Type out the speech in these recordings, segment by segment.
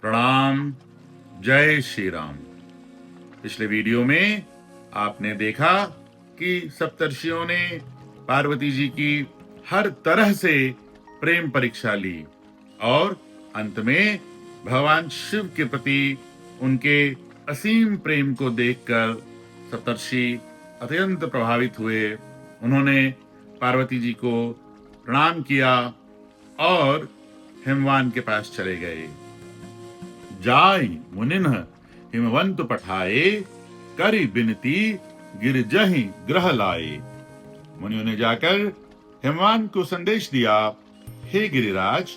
प्रणाम। जय श्री राम। पिछले वीडियो में आपने देखा कि सप्तर्षियों ने पार्वती जी की हर तरह से प्रेम परीक्षा ली और अंत में भगवान शिव के प्रति उनके असीम प्रेम को देखकर सप्तर्षि अत्यंत प्रभावित हुए। उन्होंने पार्वती जी को प्रणाम किया और हिमवान के पास चले गए। जाय मुनिन्ह हिमवंत पठाए, करि बिनती गिरजहि ग्रह लाए। मुनियों ने जाकर हिमवान को संदेश दिया, हे गिरिराज,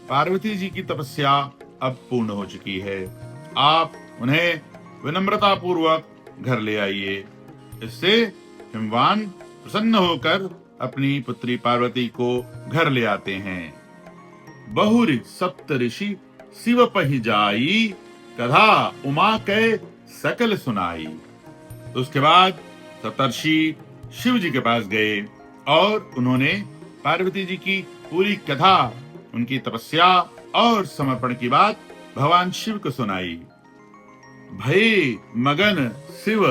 पार्वती जी की तपस्या अब पूर्ण हो चुकी है। आप उन्हें विनम्रता पूर्वक घर ले आइए। इससे हिमवान प्रसन्न होकर अपनी पुत्री पार्वती को घर ले आते हैं। बहुरि सप्त ऋषि शिव पहि जाई, कथा उमा कै सकल सुनाई। उसके बाद सप्तर्षि शिव जी के पास गए और उन्होंने पार्वती जी की पूरी कथा, उनकी तपस्या और समर्पण की बात भगवान शिव को सुनाई। भय मगन शिव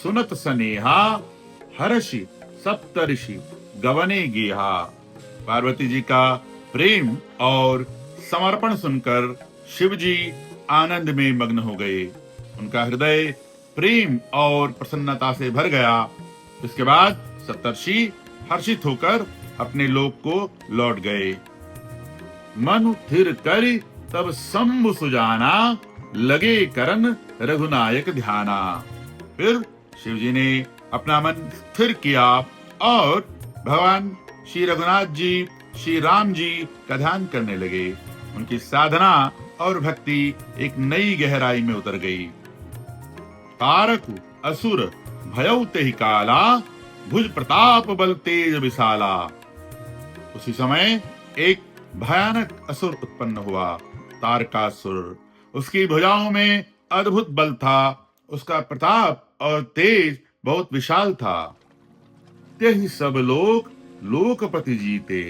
सुनत सनेहा, हर्षि सप्तर्षि गवने गेहा। पार्वती जी का प्रेम और समर्पण सुनकर शिव जी आनंद में मग्न हो गए। उनका हृदय प्रेम और प्रसन्नता से भर गया। इसके बाद सप्तर्षि हर्षित होकर अपने लोक को लौट गए। मन थिर करि तब शंभु सुजाना, लगे करन रघुनायक ध्याना। फिर शिव जी ने अपना मन स्थिर किया और भगवान श्री रघुनाथ जी, श्री राम जी का ध्यान करने लगे। उनकी साधना और भक्ति एक नई गहराई में उतर गई। तारक असुर भयउ तेहि काला, भुज प्रताप बल तेज विशाला। उसी समय एक भयानक असुर उत्पन्न हुआ, तारकासुर। उसकी भुजाओं में अद्भुत बल था, उसका प्रताप और तेज बहुत विशाल था। त्यहि सब लोक लोकपति जीते,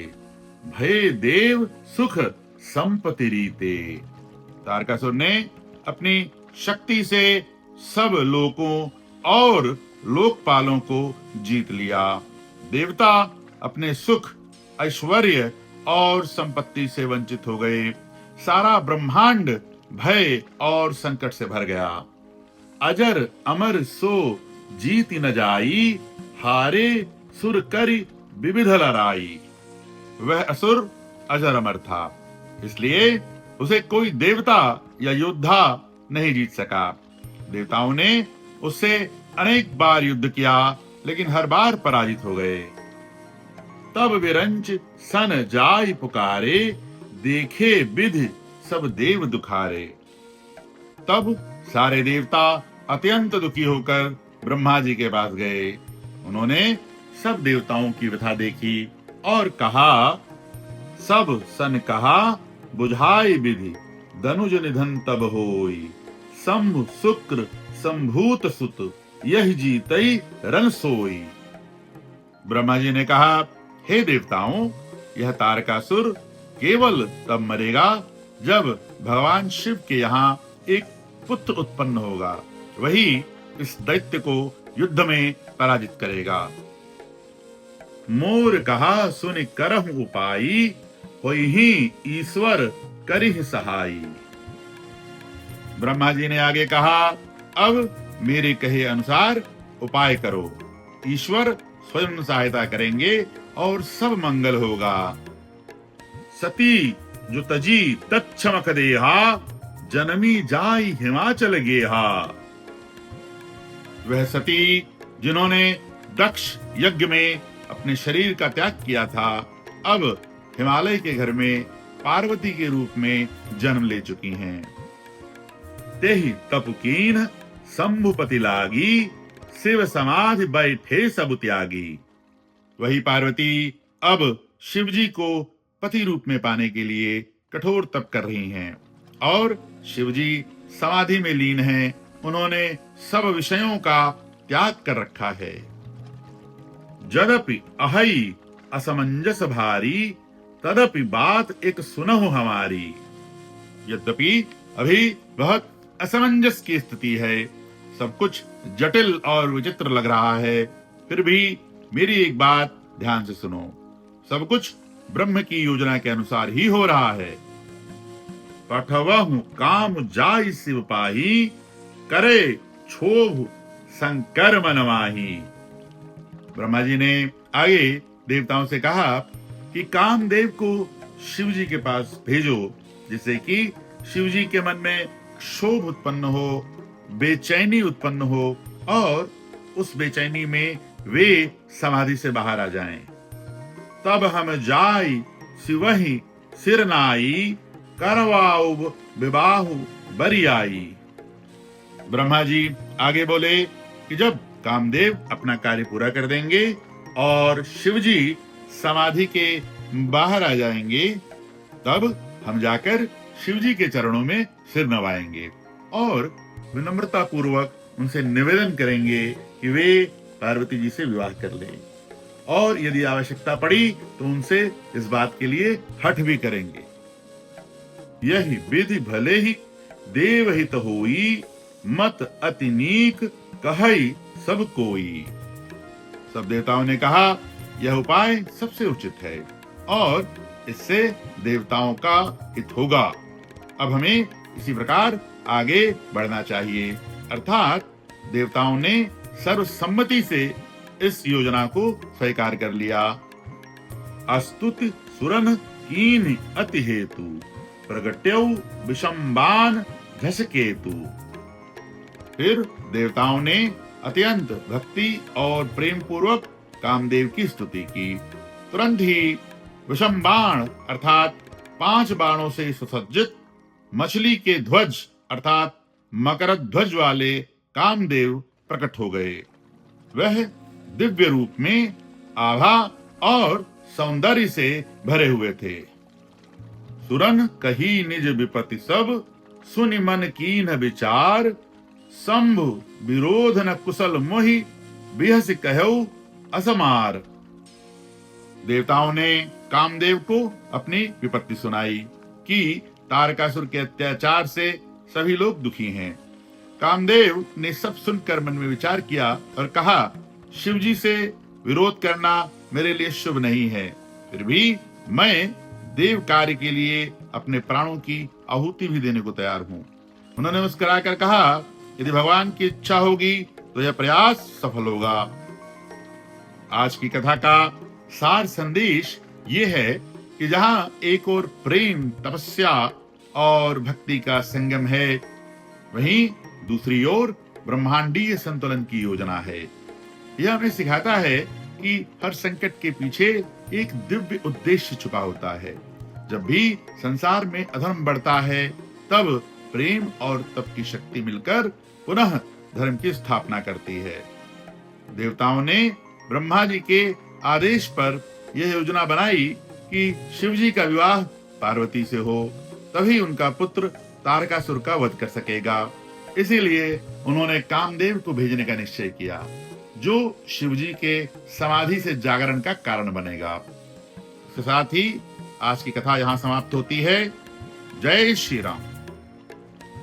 भय देव सुख संपत्ति रीते। तारकासुर ने अपनी शक्ति से सब लोकों और लोकपालों को जीत लिया। देवता अपने सुख, ऐश्वर्य और संपत्ति से वंचित हो गए। सारा ब्रह्मांड भय और संकट से भर गया। अजर अमर सो जीति न जाई, हारे सुर करि विविध लड़ाई। वह असुर अजर अमर था, इसलिए उसे कोई देवता या योद्धा नहीं जीत सका। देवताओं ने उससे अनेक बार युद्ध किया, लेकिन हर बार पराजित हो गए। तब विरंच सन जाय पुकारे, देखे विधि सब देव दुखारे। तब सारे देवता अत्यंत दुखी होकर ब्रह्मा जी के पास गए। उन्होंने सब देवताओं की व्यथा देखी और कहा, सब सन कहा बुझाई विधि, दनुज निधन तब होई। शंभु शुक्र संभूत सुत, यह जीतई रण सोई। ब्रह्मा जी ने कहा, हे देवताओं, यह तारकासुर केवल तब मरेगा जब भगवान शिव के यहाँ एक पुत्र उत्पन्न होगा। वही इस दैत्य को युद्ध में पराजित करेगा। मोर कहा सुनि करहु उपाई, होई ही ईश्वर करिह सहाई। ब्रह्मा जी ने आगे कहा, अब मेरे कहे अनुसार उपाय करो। ईश्वर स्वयं सहायता करेंगे और सब मंगल होगा। सती जो तजी तच्छमक देहा, जनमी जाई हिमाचल गेहा। वह सती जिन्होंने दक्ष यज्ञ में अपने शरीर का त्याग किया था, अब हिमालय के घर में पार्वती के रूप में जन्म ले चुकी हैं। तेहि तप कीन शंभुपति लागी, शिव समाधि बैठे सब त्यागी। वही पार्वती अब शिव जी को पति रूप में पाने के लिए कठोर तप कर रही हैं और शिव जी समाधि में लीन हैं। उन्होंने सब विषयों का त्याग कर रखा है। जदपि अहई असमंजस भारी, तदपि बात एक सुनहु हमारी। यद्यपि अभी बहुत असमंजस की स्थिति है, सब कुछ जटिल और विचित्र लग रहा है। फिर भी मेरी एक बात ध्यान से सुनो, सब कुछ ब्रह्म की योजना के अनुसार ही हो रहा है। पठवहु काम जाय शिव पाही, करे क्षोभ शंकर मन माही। ब्रह्मा जी ने आगे देवताओं से कहा कि कामदेव को शिव जी के पास भेजो, जिससे कि शिव जी के मन में क्षोभ उत्पन्न हो, बेचैनी उत्पन्न हो और उस बेचैनी में वे समाधि से बाहर आ जाएं। तब हम जाई शिवहि सिर नाई, करवाऊ विबाहु बरियाई। ब्रह्मा जी आगे बोले कि जब कामदेव अपना कार्य पूरा कर देंगे और शिव जी समाधि के बाहर आ जाएंगे, तब हम जाकर शिव जी के चरणों में सिर नवाएंगे और विनम्रता पूर्वक उनसे निवेदन करेंगे कि वे पार्वती जी से विवाह कर लें, और यदि आवश्यकता पड़ी तो उनसे इस बात के लिए हठ भी करेंगे। यही विधि भले ही देव हित होई, मत अति नीक कहई सब कोई। सब देवताओं ने कहा यह उपाय सबसे उचित है और इससे देवताओं का हित होगा। अब हमें इसी प्रकार आगे बढ़ना चाहिए। अर्थात देवताओं ने सर्वसम्मति से इस योजना को स्वीकार कर लिया। अस्तुति सुरन कीन अति हेतु, प्रगट्यौ विषम्बान घसकेतु। फिर देवताओं ने अत्यंत भक्ति और प्रेम पूर्वक कामदेव की स्तुति की। तुरंत ही विषम्बाण अर्थात 5 बाणों से सुसज्जित मछली के ध्वज अर्थात मकर ध्वज वाले कामदेव प्रकट हो गए। वह दिव्य रूप में आभा और सौंदर्य से भरे हुए थे। सुरन कही निज विपत्ति सब, सुनि मन कीन विचार, शंभु विरोध न कुशल मोहि, बिहस कहौ असमार। देवताओं ने कामदेव को अपनी विपत्ति सुनाई कि तारकासुर के अत्याचार से सभी लोग दुखी हैं। कामदेव ने सब सुनकर मन में विचार किया और कहा, शिव जी से विरोध करना मेरे लिए शुभ नहीं है, फिर भी मैं देव कार्य के लिए अपने प्राणों की आहुति भी देने को तैयार हूँ। उन्होंने मुस्कुराकर कहा, यदि भगवान की इच्छा होगी तो यह प्रयास सफल होगा। आज की कथा का सार संदेश ये है कि जहाँ एक और प्रेम, तपस्या और भक्ति का संगम है, वहीं दूसरी ओर ब्रह्मांडीय संतुलन की योजना है। यह हमें सिखाता है कि हर संकट के पीछे एक दिव्य उद्देश्य छुपा होता है। जब भी संसार में अधर्म बढ़ता है, तब प्रेम और तप की शक्ति मिलकर पुनः धर्म की स्थापना करती है। देवताओं ने ब्रह्मा जी के आदेश पर यह योजना बनाई कि शिव जी का विवाह पार्वती से हो, तभी उनका पुत्र तारकासुर का वध कर सकेगा। इसीलिए उन्होंने कामदेव को भेजने का निश्चय किया, जो शिव जी के समाधि से जागरण का कारण बनेगा। इसके साथ ही आज की कथा यहाँ समाप्त होती है। जय श्री राम।